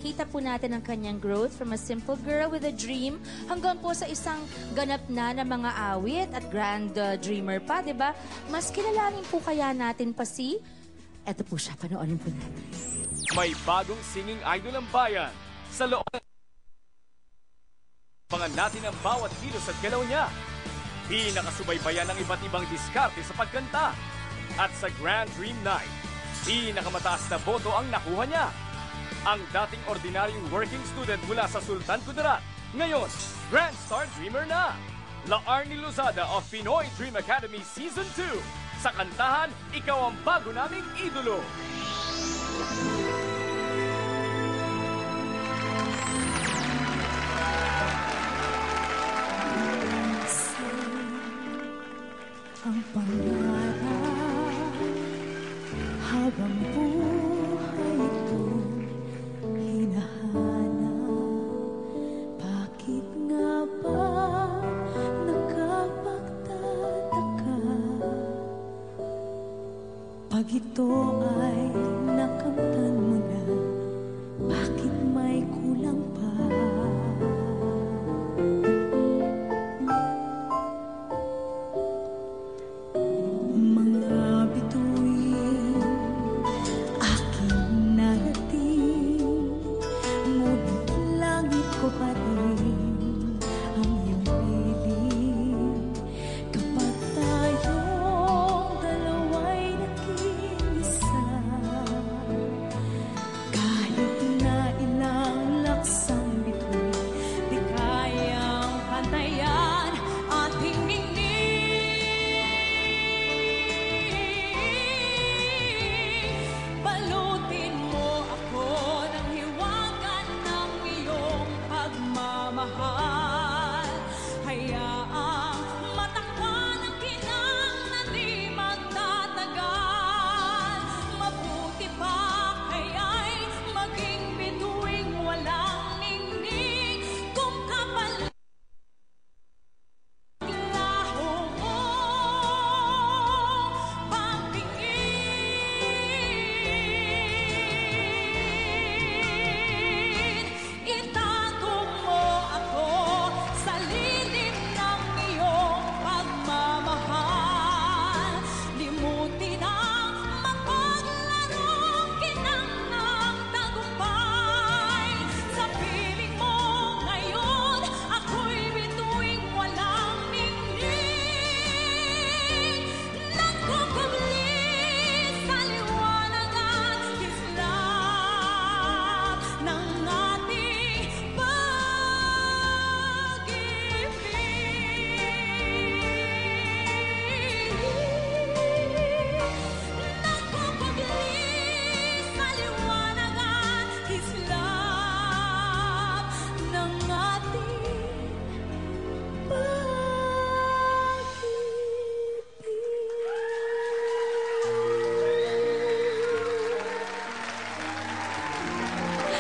nakikita po natin ang kanyang growth from a simple girl with a dream hanggang po sa isang ganap na mga awit at grand dreamer pa, di ba? Mas kilalanin po kaya natin pa si... Eto po siya, panoorin po natin. May bagong singing idol ang bayan. Sa loob pangan natin ang bawat kilos at galaw niya. Pinakasubaybayan ng iba't ibang diskarte sa pagkanta. At sa Grand Dream Night, pinakamataas na boto ang nakuha niya. Ang dating ordinaryong working student mula sa Sultan Kudarat, ngayon, Grand Star Dreamer na. La Arnie Lozada of Pinoy Dream Academy Season 2. Sa kantahan, ikaw ang bago naming idolo. Ang pangarap habang buhay ito hinahanap. Bakit nga ba nakapagtataka pag ito ay nakamtan mo na? Bakit may kulang pa?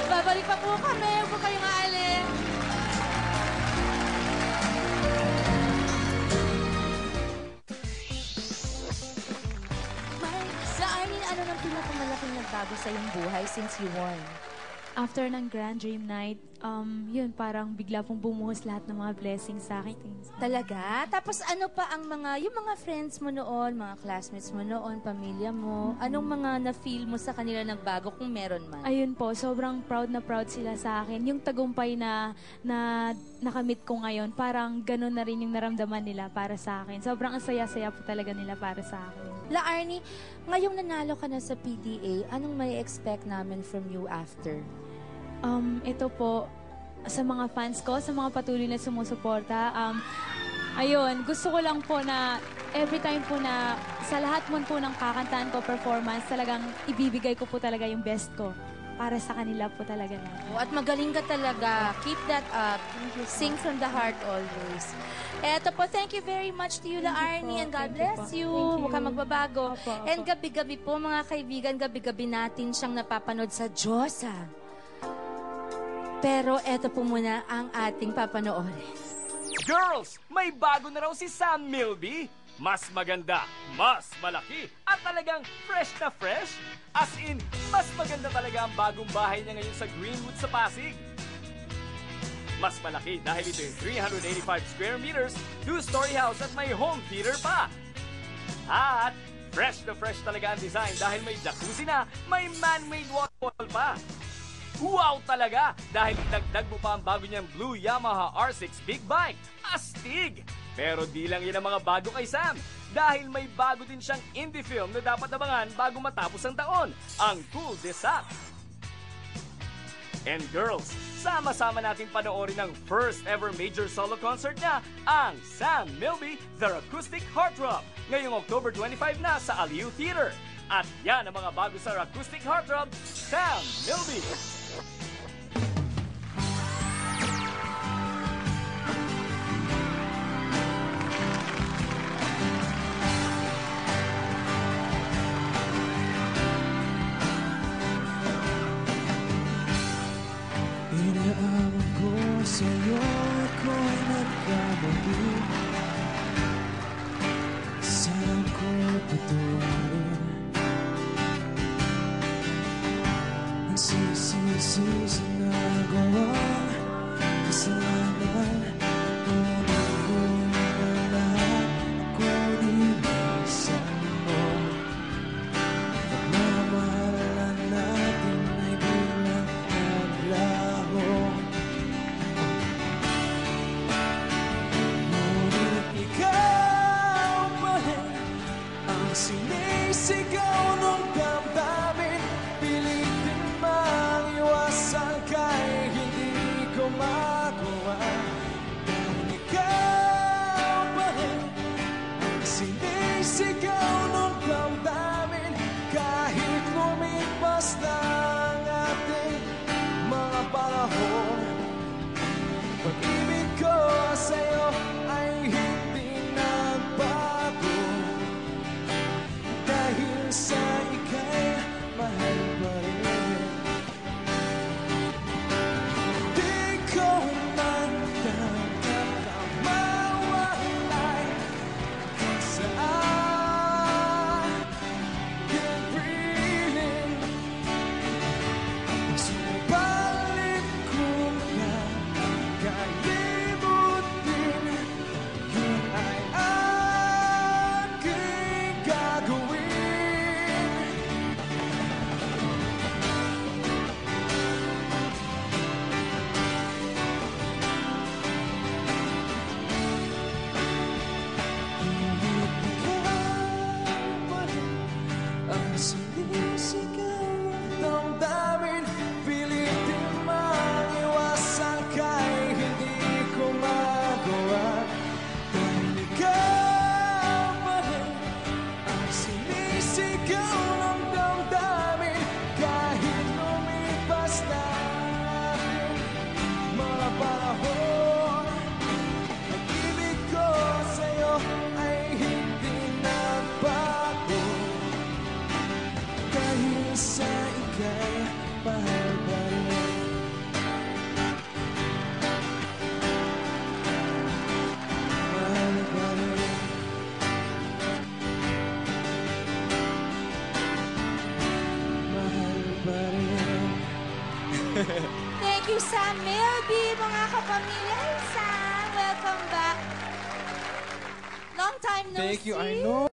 Babalik pa po kami. Huwag po kayong aalis. Sa Arnie, ano nang pinakamalaking nagbago sa iyong buhay since you won? After ng Grand Dream Night, yun, parang bigla pong bumuhos lahat ng mga blessings sa akin. Talaga? Tapos ano pa ang yung mga friends mo noon, mga classmates mo noon, pamilya mo, anong mga na-feel mo sa kanila nagbago kung meron man? Ayun po, sobrang proud na proud sila sa akin. Yung tagumpay na nakamit ko ngayon, parang ganun na rin yung naramdaman nila para sa akin. Sobrang ang saya-saya po talaga nila para sa akin. La Arnie, ngayong nanalo ka na sa PDA, anong may expect namin from you after? Ito po, sa mga fans ko, sa mga patuloy na sumusuporta, ayun, gusto ko lang po na every time po na sa lahat mo po ng kakantahan ko, performance, talagang ibibigay ko po talaga yung best ko para sa kanila po talaga na. At magaling ka talaga. Keep that up. Sing from the heart always. Eto po, thank you very much to you, La Arnie, and God bless you. Huwag ka magbabago. And gabi-gabi po, mga kaibigan, gabi-gabi natin siyang napapanood sa Diyosa. Pero eto po muna ang ating papanoorin. Girls, may bago na raw si Sam Milby. Mas maganda, mas malaki, at talagang fresh na fresh? As in, mas maganda talaga ang bagong bahay niya ngayon sa Greenwood sa Pasig. Mas malaki dahil ito yung 385 square meters, 2-story house at may home theater pa. At fresh na fresh talaga ang design dahil may jacuzzi na, may man-made waterfall pa. Wow talaga! Dahil idagdag mo pa ang bago niyang blue Yamaha R6 Big Bike. Astig! Pero di lang yun ang mga bago kay Sam. Dahil may bago din siyang indie film na dapat abangan bago matapos ang taon. Ang Cool de Sac. And girls, sama-sama natin panoorin ang first ever major solo concert niya, ang Sam Milby The Acoustic Heartthrob. Ngayong October 25 na sa Aliu Theater. At yan ang mga bago sa Acoustic Heartthrob, Sam Milby. Inaaman ko sa'yo, ako'y nagkamali. Saan ko'y patuloy? Nagsisisi sa nagawang kasalanan. Tunay ko na lahat, ako'y inisan mo. Pagmamahalan natin ay bilang naglaho. Ngunit ikaw pa rin ang sinisigaw ng damdamin. Pilitin mang iwasan kahit hindi ko magawa. Dahil ikaw pa rin ang sinisigaw ng damdamin. Kahit lumipas na ang ating mga panahon, pag-ibig ko sa'yo ay hindi nagbago. Dahil sa ika'y mahal pa rin. Di ko man mawalay kung saan aking piling. Subalit kung nakalimutin, yun ay aking gagawin. Ngunit ikaw pa rin ang sinisigaw ng damdamin. Pilitin mang iwasan kahit hindi ko magawa. Dahil ikaw pa rin ang sinisigaw ng damdamin. Kahit lumipas na ating mga panahon, pag-ibig ko sa'yo ay hindi nagbago. Dahil sa ika'y mahal pa rin. Mahal pa rin. Mahal pa rin. Thank you, Sam Milby, mga kapamilya. Hey, Sam, welcome back. Long time no Thank you, see. I know.